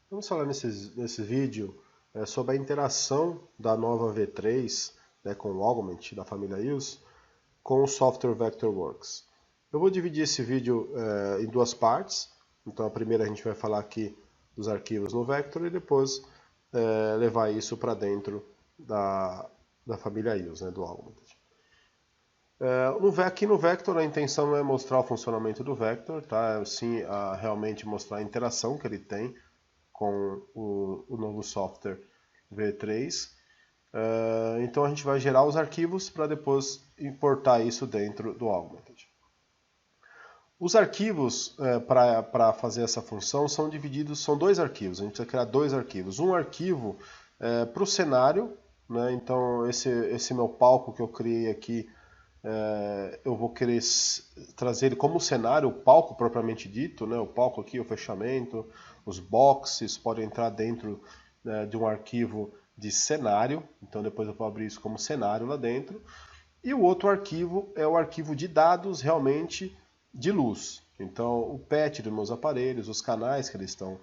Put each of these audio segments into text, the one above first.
Vamos falar nesse vídeo sobre a interação da nova V3, né, com o Augment da família use, com o software Vectorworks. Eu vou dividir esse vídeo em duas partes. Então a primeira a gente vai falar aqui dos arquivos no Vector e depois levar isso para dentro da família use, né, do Augment. Aqui no Vector a intenção não é mostrar o funcionamento do Vector, tá? É sim realmente mostrar a interação que ele tem com o novo software V3. Então a gente vai gerar os arquivos para depois importar isso dentro do Augmented. Os arquivos para fazer essa função são divididos, são dois arquivos, a gente vai criar dois arquivos. Um arquivo para o cenário, né? Então esse meu palco que eu criei aqui, eu vou querer trazer ele como cenário, o palco propriamente dito, né? O palco aqui, o fechamento, os boxes podem entrar dentro de um arquivo de cenário, então depois eu vou abrir isso como cenário lá dentro. E o outro arquivo é o arquivo de dados realmente de luz. Então o PET dos meus aparelhos, os canais que eles estão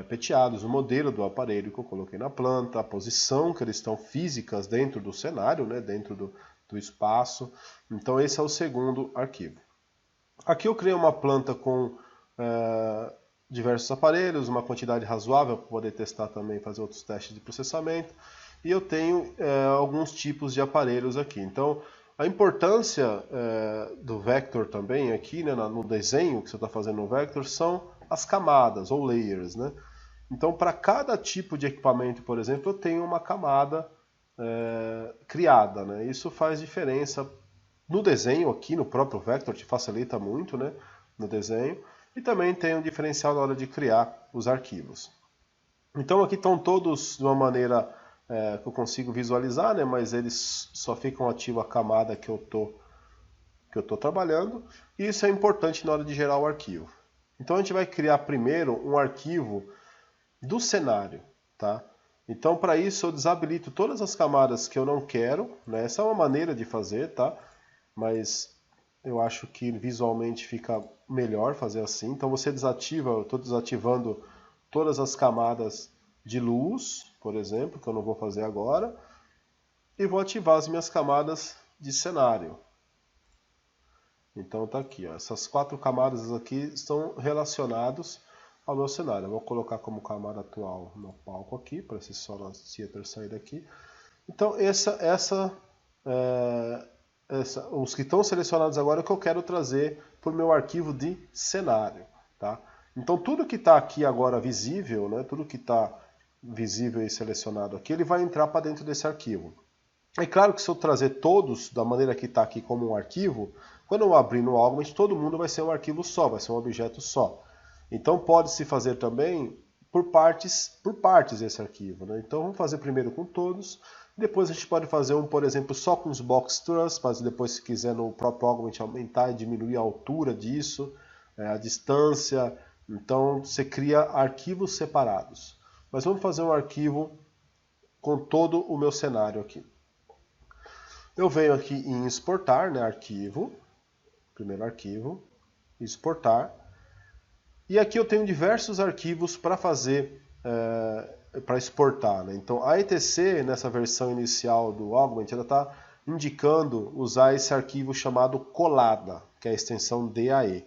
peteados, o modelo do aparelho que eu coloquei na planta, a posição que eles estão físicas dentro do cenário, né, dentro do espaço. Então esse é o segundo arquivo. Aqui eu criei uma planta com diversos aparelhos, uma quantidade razoável para poder testar também, fazer outros testes de processamento. E eu tenho alguns tipos de aparelhos aqui. Então a importância do Vector também aqui, né, no desenho que você está fazendo no Vector, são as camadas ou layers, né? Então para cada tipo de equipamento, por exemplo, eu tenho uma camada criada, né? Isso faz diferença no desenho aqui, no próprio Vector, te facilita muito, né, no desenho. E também tem um diferencial na hora de criar os arquivos. Então aqui estão todos de uma maneira que eu consigo visualizar, né, mas eles só ficam ativos a camada que eu tô trabalhando. E isso é importante na hora de gerar o arquivo. Então a gente vai criar primeiro um arquivo do cenário, tá? Então para isso eu desabilito todas as camadas que eu não quero, né? Essa é uma maneira de fazer, tá? Mas eu acho que visualmente fica melhor fazer assim. Então você desativa, eu estou desativando todas as camadas de luz, por exemplo, que eu não vou fazer agora, e vou ativar as minhas camadas de cenário. Então tá aqui, ó. Essas 4 camadas aqui estão relacionadas ao meu cenário. Eu vou colocar como camada atual no palco aqui, para esse Solar Theater sair daqui. Então os que estão selecionados agora é o que eu quero trazer para o meu arquivo de cenário, tá? Então tudo que está aqui agora visível, né, tudo que está visível e selecionado aqui, ele vai entrar para dentro desse arquivo. É claro que se eu trazer todos da maneira que está aqui como um arquivo, quando eu abrir no Augment, todo mundo vai ser um arquivo só, vai ser um objeto só. Então pode-se fazer também por partes esse arquivo, né? Então vamos fazer primeiro com todos, depois a gente pode fazer um, por exemplo, só com os box truss, mas depois se quiser no próprio Augment aumentar e diminuir a altura disso, a distância. Então você cria arquivos separados. Mas vamos fazer um arquivo com todo o meu cenário aqui. Eu venho aqui em exportar, né, arquivo, primeiro arquivo, exportar. E aqui eu tenho diversos arquivos para fazer, para exportar, né? Então a ETC, nessa versão inicial do Augment, ela está indicando usar esse arquivo chamado colada, que é a extensão DAE.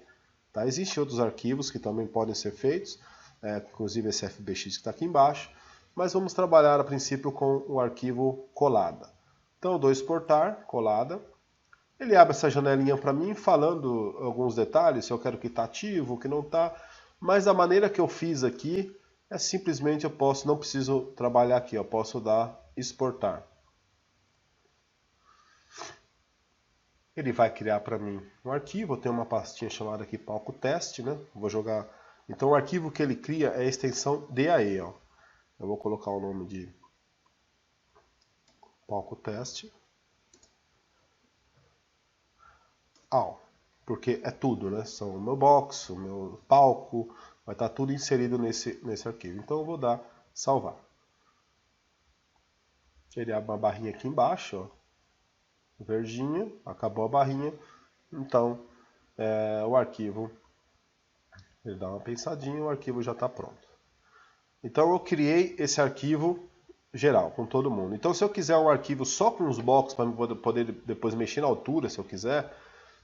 Tá? Existem outros arquivos que também podem ser feitos, inclusive esse FBX que está aqui embaixo, mas vamos trabalhar a princípio com o arquivo colada. Então eu dou exportar, colada. Ele abre essa janelinha para mim falando alguns detalhes, se eu quero que está ativo, que não está. Mas a maneira que eu fiz aqui é simplesmente não preciso trabalhar aqui, eu posso dar exportar. Ele vai criar para mim um arquivo, eu tenho uma pastinha chamada aqui palco teste, né? Vou jogar. Então o arquivo que ele cria é a extensão DAE, ó. Eu vou colocar o nome de palco teste. Porque é tudo, né? São o meu box, o meu palco, vai estar tudo inserido nesse arquivo. Então eu vou dar salvar. Ele abre uma barrinha aqui embaixo, ó, verdinha, acabou a barrinha. Então o arquivo, ele dá uma pensadinha e o arquivo já está pronto. Então eu criei esse arquivo geral, com todo mundo. Então se eu quiser um arquivo só com os blocos, para poder depois mexer na altura, se eu quiser,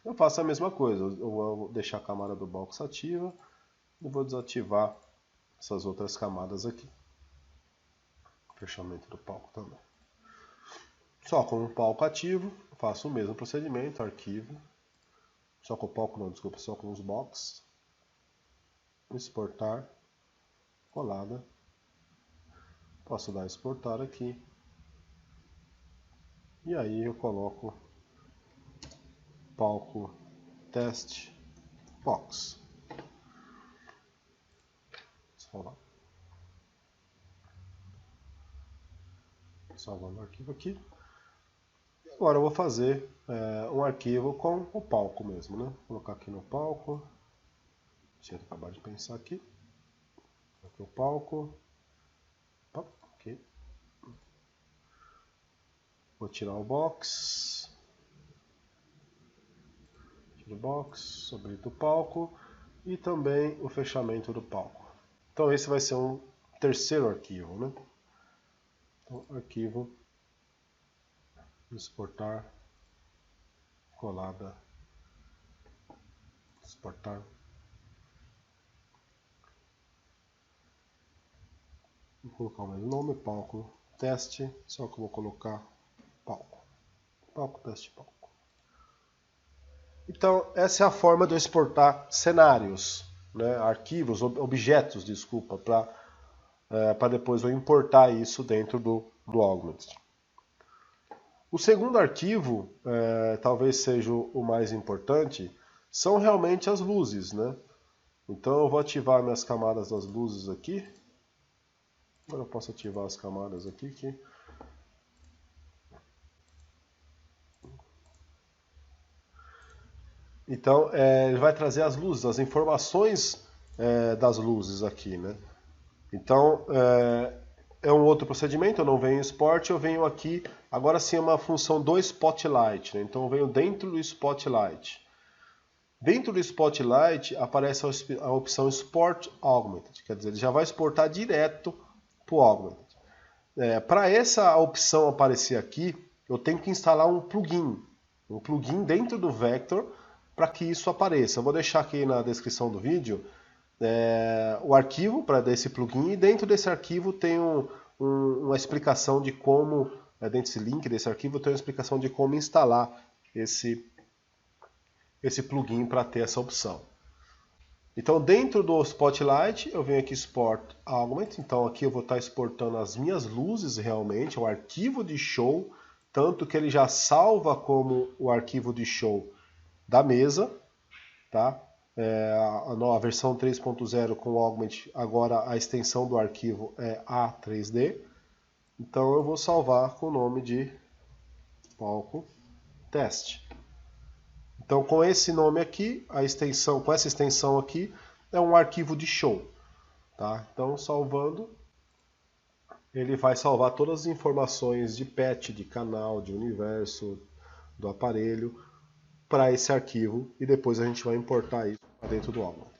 eu faço a mesma coisa. Eu vou deixar a camada do box ativa e vou desativar essas outras camadas aqui. Fechamento do palco também. Só com o palco ativo, faço o mesmo procedimento, arquivo. Só com o palco não, desculpa, só com os box. Exportar, colada. Posso dar exportar aqui. E aí eu coloco palco test box. Salvando o arquivo aqui. Agora eu vou fazer um arquivo com o palco mesmo, né? Vou colocar aqui no palco. Deixa eu acabar de pensar aqui. Aqui o palco. Aqui. Vou tirar o box. Tiro o box, habilito o palco e também o fechamento do palco. Então esse vai ser um terceiro arquivo, né? Então, arquivo, exportar, colada, exportar. Vou colocar o mesmo nome, palco teste, só que eu vou colocar palco. Palco teste palco. Então essa é a forma de eu exportar cenários, né? Arquivos, objetos, desculpa, para depois eu importar isso dentro do Augment. O segundo arquivo, talvez seja o mais importante, são realmente as luzes, né? Então eu vou ativar minhas camadas das luzes aqui. Agora eu posso ativar as camadas aqui. Então ele vai trazer as luzes, as informações das luzes aqui, né? Então é um outro procedimento, eu não venho em Export, eu venho aqui, agora sim é uma função do Spotlight, né? Então eu venho dentro do Spotlight. Dentro do Spotlight aparece a opção Export Augmented, quer dizer, ele já vai exportar direto para o Augmented. Para essa opção aparecer aqui, eu tenho que instalar um plugin dentro do Vector para que isso apareça. Eu vou deixar aqui na descrição do vídeo o arquivo para desse plugin, e dentro desse arquivo tem uma explicação de como, dentro desse link desse arquivo tem uma explicação de como instalar esse plugin para ter essa opção. Então dentro do Spotlight eu venho aqui Export Augment, então aqui eu vou estar exportando as minhas luzes realmente, o arquivo de show, tanto que ele já salva como o arquivo de show da mesa, tá? A versão 3.0 com o Augment, agora a extensão do arquivo é A3D. Então eu vou salvar com o nome de palco teste. Então com esse nome aqui, com essa extensão aqui, é um arquivo de show. Tá? Então salvando, ele vai salvar todas as informações de patch, de canal, de universo, do aparelho, para esse arquivo, e depois a gente vai importar isso para dentro do Augment.